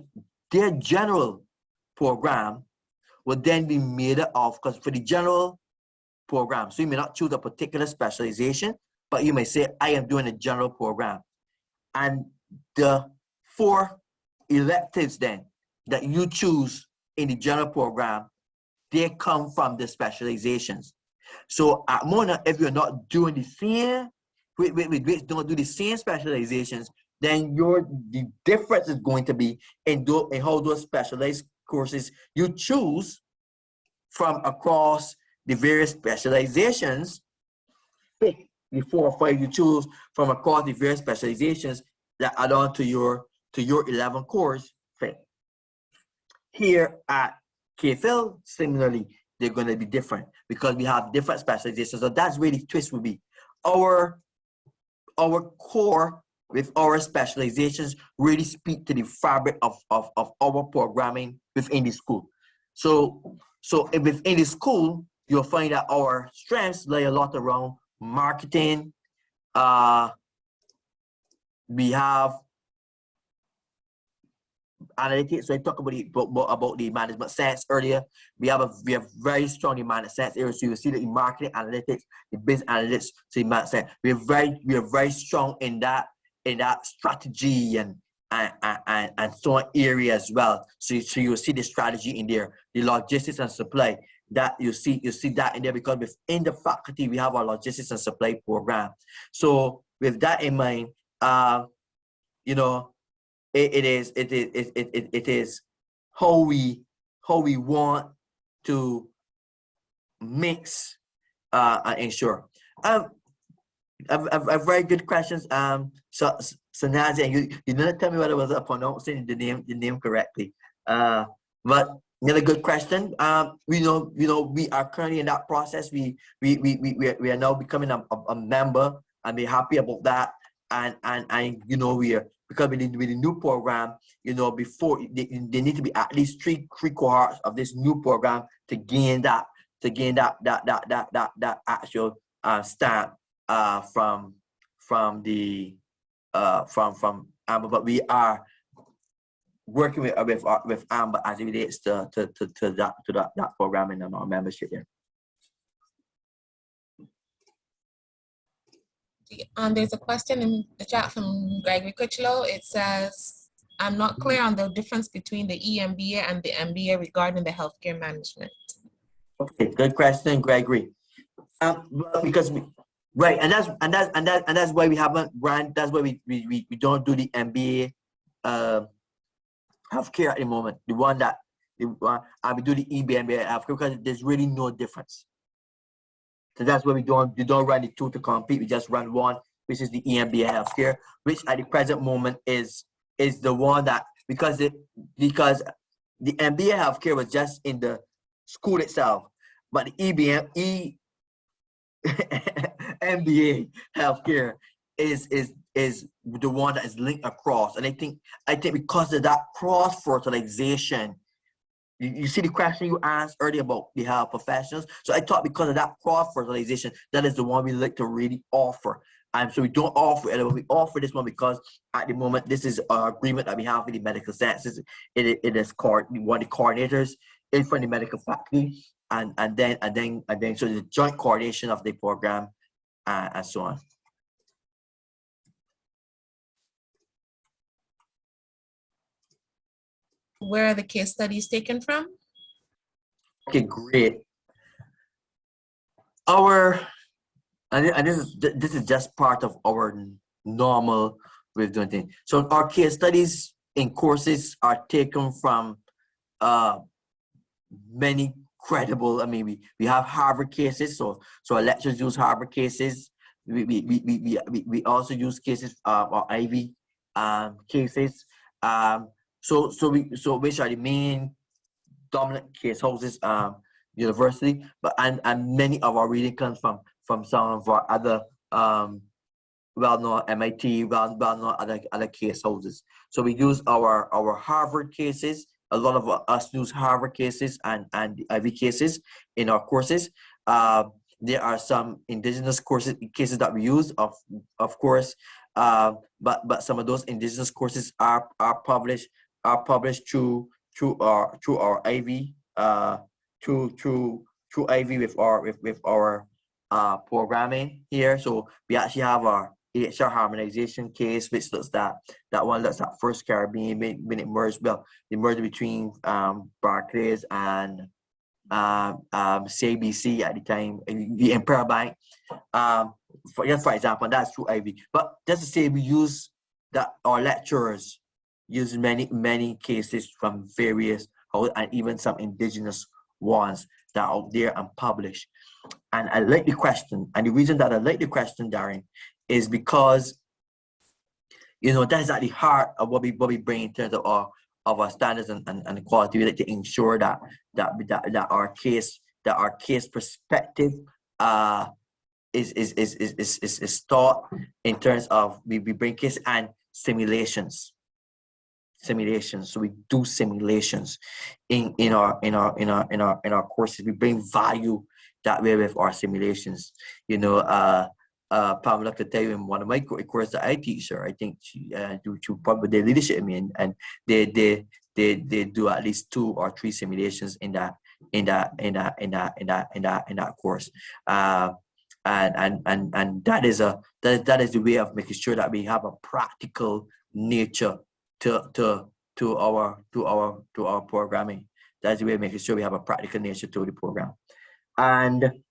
their general program will then be made up of, because for the general program, so you may not choose a particular specialization, but you may say, I am doing a general program. And the 4 electives then that you choose in the general program, they come from the specializations. So at Mona, if you're not doing the same, don't do the same specializations, then the difference is going to be in how those specialized courses you choose from across the various specializations, pick the 4 or 5 you choose from across the various specializations that add on to your 11 course fit. Here at KPhil, similarly, they're going to be different because we have different specializations. So that's where the twist will be. Our core with our specializations really speak to the fabric of our programming within the school. So within the school, you'll find that our strengths lay a lot around marketing. We have analytics. So I talked about the management science earlier. We have very strong in management science area. So you will see that in marketing analytics, the business analytics, so in management science, we are very strong in that strategy and so on area as well. So you will see the strategy in there, the logistics and supply. That you see that in there, because within the faculty we have our logistics and supply program. So with that in mind, you know, it is how we want to mix and ensure. A very good questions. So Nadia, you didn't tell me whether I was pronouncing the name correctly. But another good question. We know we are currently in that process. We are now becoming a member, and we're happy about that. And you know, we are, because with the new program, you know, before they need to be at least three cohorts of this new program to gain that actual stamp from Emba. But we are working with Emba as it relates to that program and our membership here. There's a question in the chat from Gregory Kuchlow. It says, I'm not clear on the difference between the EMBA and the MBA regarding the healthcare management. Okay, good question, Gregory. Well, because right, and that's why we haven't run. That's why we don't do the MBA healthcare at the moment. The one that we do the EMBA healthcare because there's really no difference. So that's why we don't run the two to compete. We just run one, which is the EMBA healthcare, which at the present moment is the one that because the MBA healthcare was just in the school itself, but the MBA healthcare is the one that is linked across. And I think because of that cross fertilization. You see the question you asked earlier about the health professionals. So I thought because of that cross-fertilization, that is the one we like to really offer. And so we don't offer it, but we offer this one because at the moment, this is an agreement that we have with the medical sciences. It is one of the coordinators in from the medical faculty, and then so the joint coordination of the program and so on. Where are the case studies taken from? Okay, great. This is just part of our normal way of doing things. So our case studies in courses are taken from many credible. I mean, we have Harvard cases, so our lecturers use Harvard cases. We also use cases or Ivy cases. So which are the main dominant case houses university, but and many of our reading comes from some of our other well-known MIT, well-known other case houses. So we use our Harvard cases. A lot of us use Harvard cases and Ivy cases in our courses. There are some indigenous cases that we use, of course, but some of those indigenous courses are published through our Ivy through Ivy with our programming here. So we actually have our AHR harmonization case, which looks that one looks at First Caribbean when it merged, the merger between Barclays and CIBC at the time, the Empire Bank. For example, that's through Ivy. But just to say, we use that our lecturers use many cases from various and even some indigenous ones that are out there and published. And I like the question, and the reason that I like the question, Darren, is because that is at the heart of what we bring in terms of our standards and quality. We like to ensure that our case perspective is taught in terms of we bring case and simulations. So we do simulations in our courses. We bring value that way with our simulations. Pamela could tell you in one of my courses that I teach her, I think she probably their leadership in me, and they do at least 2 or 3 simulations in that course. And that is the way of making sure that we have a practical nature to our programming. That's the way of making sure we have a practical nature to the program. And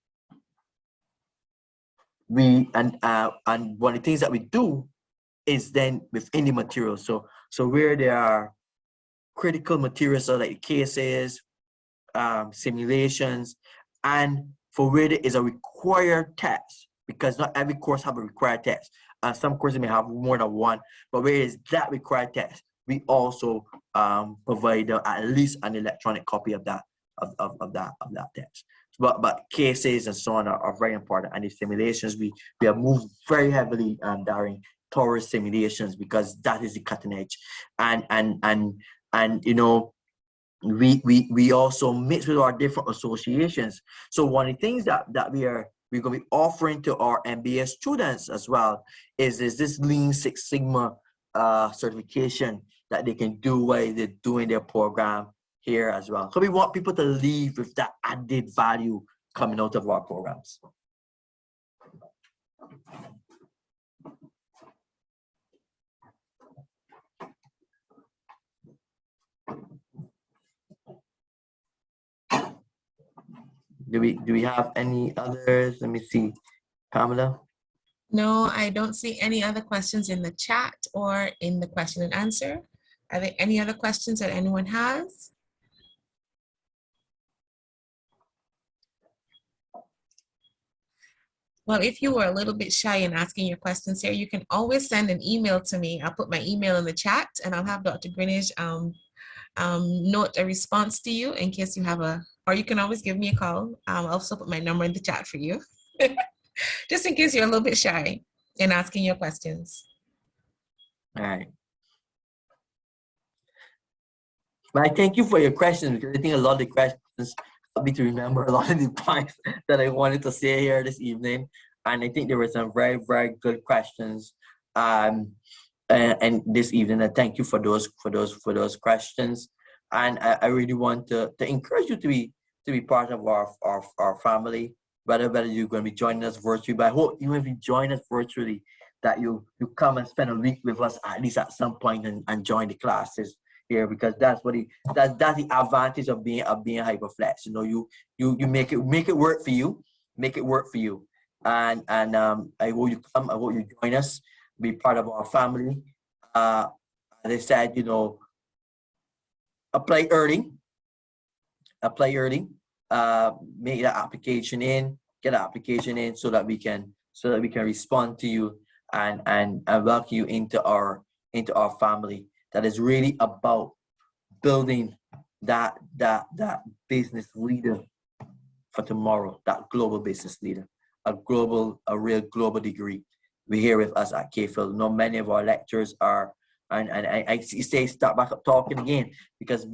one of the things that we do is then within the materials. So where there are critical materials, so like cases, simulations, and for where there is a required test, because not every course have a required test. Some courses may have more than one, but where is that required test, we also provide at least an electronic copy of that test. But cases and so on are very important, and the simulations we have moved very heavily, Darren, towards simulations because that is the cutting edge, and we also mix with our different associations. So one of the things that we're going to be offering to our MBA students as well is this Lean Six Sigma certification that they can do while they're doing their program here as well. So we want people to leave with that added value coming out of our programs. Do we have any others? Let me see. Pamela? No, I don't see any other questions in the chat or in the question and answer. Are there any other questions that anyone has? Well, if you were a little bit shy in asking your questions here, you can always send an email to me. I'll put my email in the chat and I'll have Dr. Greenidge note a response to you in case you have or you can always give me a call. I'll also put my number in the chat for you, just in case you're a little bit shy in asking your questions. All right. But I thank you for your questions, because I think a lot of the questions help me to remember a lot of the points that I wanted to say here this evening. And I think there were some very, very good questions and this evening. And thank you for those questions. And I really want to encourage you to be part of our family, whether you're going to be joining us virtually. But I hope even if you join us virtually, that you come and spend a week with us at least at some point and join the classes here, because that's the advantage of being Hyperflex. You know, you make it work for you, and I hope you come, I hope you join us, be part of our family. As I said, you know, apply early, make that application in, get an application in, so that we can respond to you and welcome you into our family. That is really about building that business leader for tomorrow, that global business leader, a real global degree. We're here with us at K-Field. Know many of our lecturers are, and I say start back up talking again, because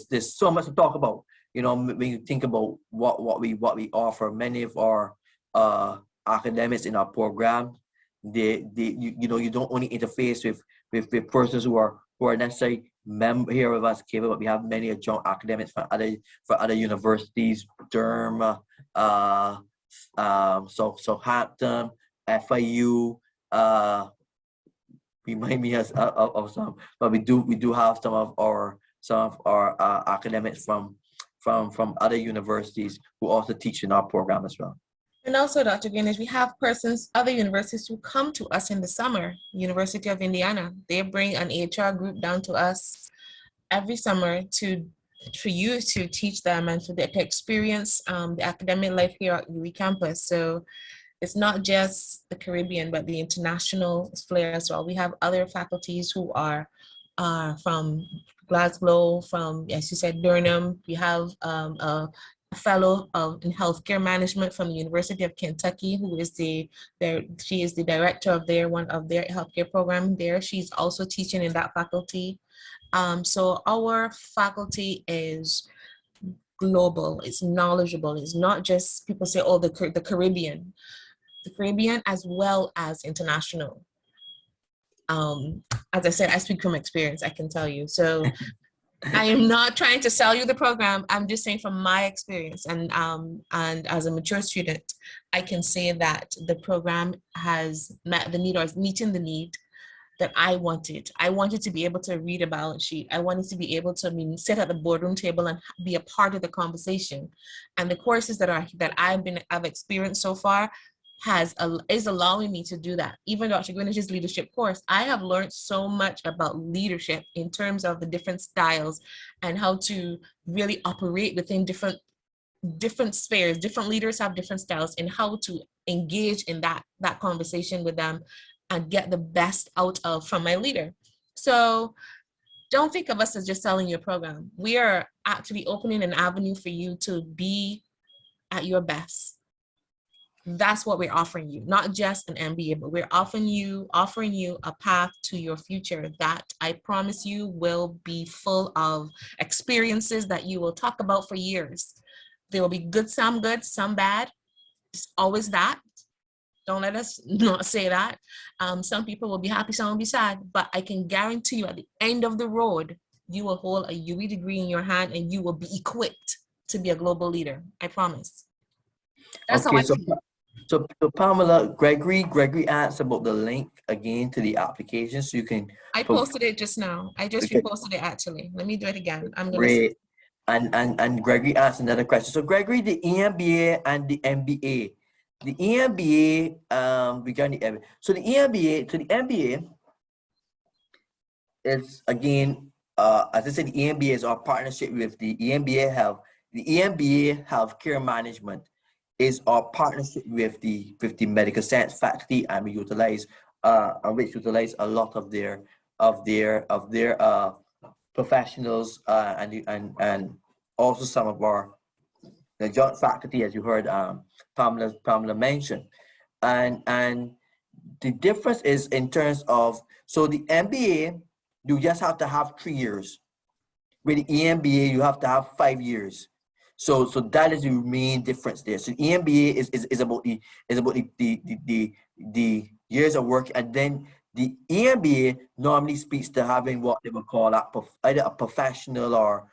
there's so much to talk about. You know, when you think about what we offer, many of our academics in our program, you know, you don't only interface with persons who are necessarily member here with us, but we have many adjunct academics from other universities, Durham, Southampton, FIU. Remind me of some, but we do have some of our academics from other universities who also teach in our program as well. And also, Dr. Greenidge, we have other universities who come to us in the summer. University of Indiana, they bring an HR group down to us every summer for you to teach them and for them to experience the academic life here at UWI campus. So it's not just the Caribbean, but the international flair as well. We have other faculties who are from Glasgow, from, as you said, Durham. We have a fellow in healthcare management from the University of Kentucky, who is she is the director of one of their healthcare program there. She's also teaching in that faculty. So our faculty is global, it's knowledgeable. It's not just people say, oh, the Caribbean. The Caribbean as well as international. As I said, I speak from experience, I can tell you. So I am not trying to sell you the program. I'm just saying from my experience, and as a mature student, I can say that the program has met the need, or is meeting the need that I wanted. I wanted to be able to read a balance sheet. I wanted to be able to sit at the boardroom table and be a part of the conversation. And the courses that I've experienced so far is allowing me to do that. Even Dr. Greenidge's leadership course, I have learned so much about leadership in terms of the different styles and how to really operate within different spheres. Different leaders have different styles, and how to engage in that conversation with them and get the best out from my leader. So don't think of us as just selling your program. We are actually opening an avenue for you to be at your best. That's what we're offering you, not just an MBA, but we're offering you a path to your future that I promise you will be full of experiences that you will talk about for years. There will be some good, some bad. It's always that. Don't let us not say that. Some people will be happy, some will be sad, but I can guarantee you at the end of the road, you will hold a UE degree in your hand and you will be equipped to be a global leader. I promise. That's how Okay, I see it. so Pamela, Gregory asked about the link again to the application, so you can I posted it just now. I just Okay. reposted it actually. Let me do it again. I'm gonna Great. And Gregory asked another question. So Gregory, the EMBA and the MBA. The EMBA, regarding the MBA. So the MBA is again, as I said, the EMBA is our partnership with the EMBA Health. The EMBA Healthcare Management is our partnership with the medical science faculty, and we utilize a lot of their professionals, and also some of our the joint faculty, as you heard Pamela mention, and the difference is in terms of, so the MBA, you just have to have 3 years. With the EMBA, you have to have 5 years. So that is the main difference there. So the EMBA is about the years of work, and then the EMBA normally speaks to having what they would call either a professional or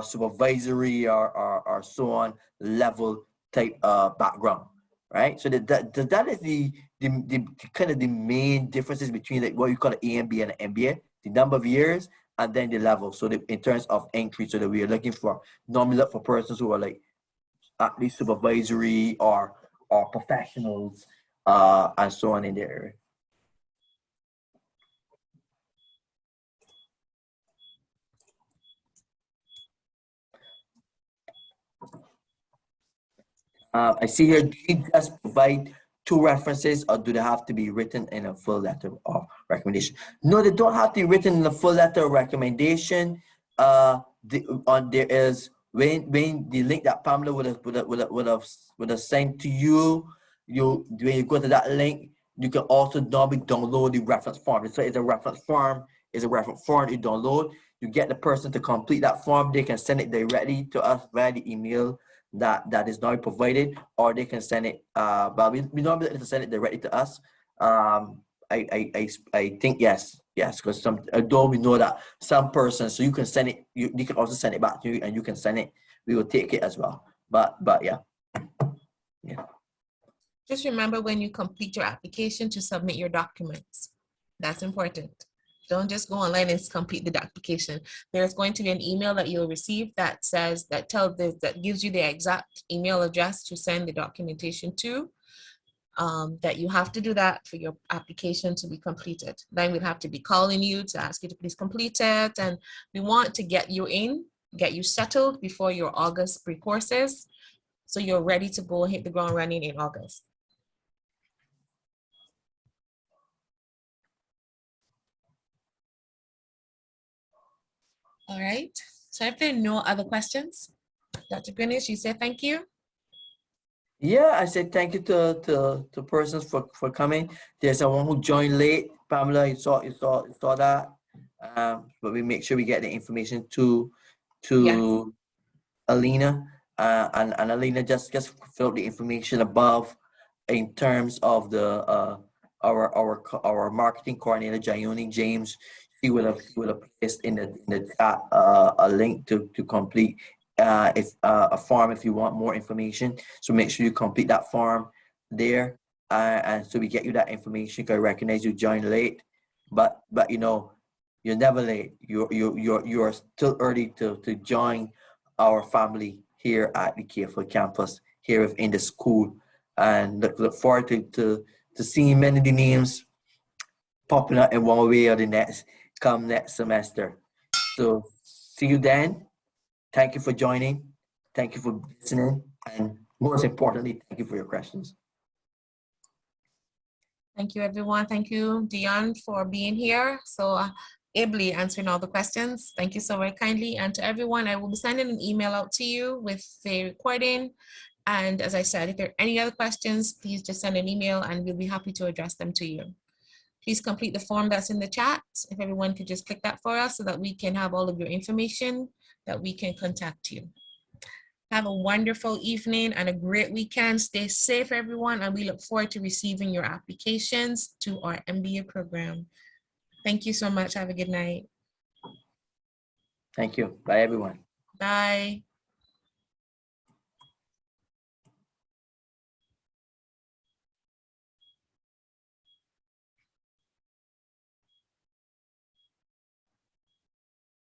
supervisory or so on level type background, right? So that is the kind of the main differences between what you call an EMBA and an MBA, the number of years and then the level. So in terms of entry, so that we are looking for, normally look for persons who are like at least supervisory or professionals, and so on in the area. I see here, do you just provide 2 references, or do they have to be written in a full letter of recommendation? No, they don't have to be written in a full letter of recommendation. There is, when the link that Pamela would have sent to you, when you go to that link, you can also normally download the reference form. So it's a reference form. You download. You get the person to complete that form. They can send it directly to us via the email that is now provided, or they can send it, but we normally like to send it directly to us. I think yes, because although we know that some persons, so you can send it, you can also send it back to you, and you can send it, we will take it as well. But yeah. Just remember, when you complete your application, to submit your documents. That's important. Don't just go online and complete the application. There's going to be an email that you'll receive that gives you the exact email address to send the documentation to. That you have to do that for your application to be completed. Then we'll have to be calling you to ask you to please complete it. And we want to get you settled before your August pre-courses, so you're ready to go hit the ground running in August. All right, so if there are no other questions, Dr. Greenwich, you say thank you. Yeah, I said thank you to persons for coming. There's someone who joined late. Pamela, you saw that. But we make sure we get the information to Yes. Alina, and Alina just fill the information above in terms of the our marketing coordinator Jayoni James. She would have placed in the chat a link to complete if a form if you want more information. So make sure you complete that form there, and so we get you that information. Because I recognize you joined late, but you know, you're never late. You're still early to join our family here at the Careful campus here within the school, and look forward to seeing many of the names popping up in one way or the next come next semester. So see you then. Thank you for joining. Thank you for listening, and most importantly, thank you for your questions. Thank you, everyone. Thank you, Dion, for being here. So ably answering all the questions. Thank you so very kindly. And to everyone, I will be sending an email out to you with the recording. And as I said, if there are any other questions, please just send an email and we'll be happy to address them to you. Please complete the form that's in the chat. If everyone could just click that for us so that we can have all of your information, that we can contact you. Have a wonderful evening and a great weekend. Stay safe, everyone, and we look forward to receiving your applications to our MBA program. Thank you so much. Have a good night. Thank you. Bye, everyone. Bye.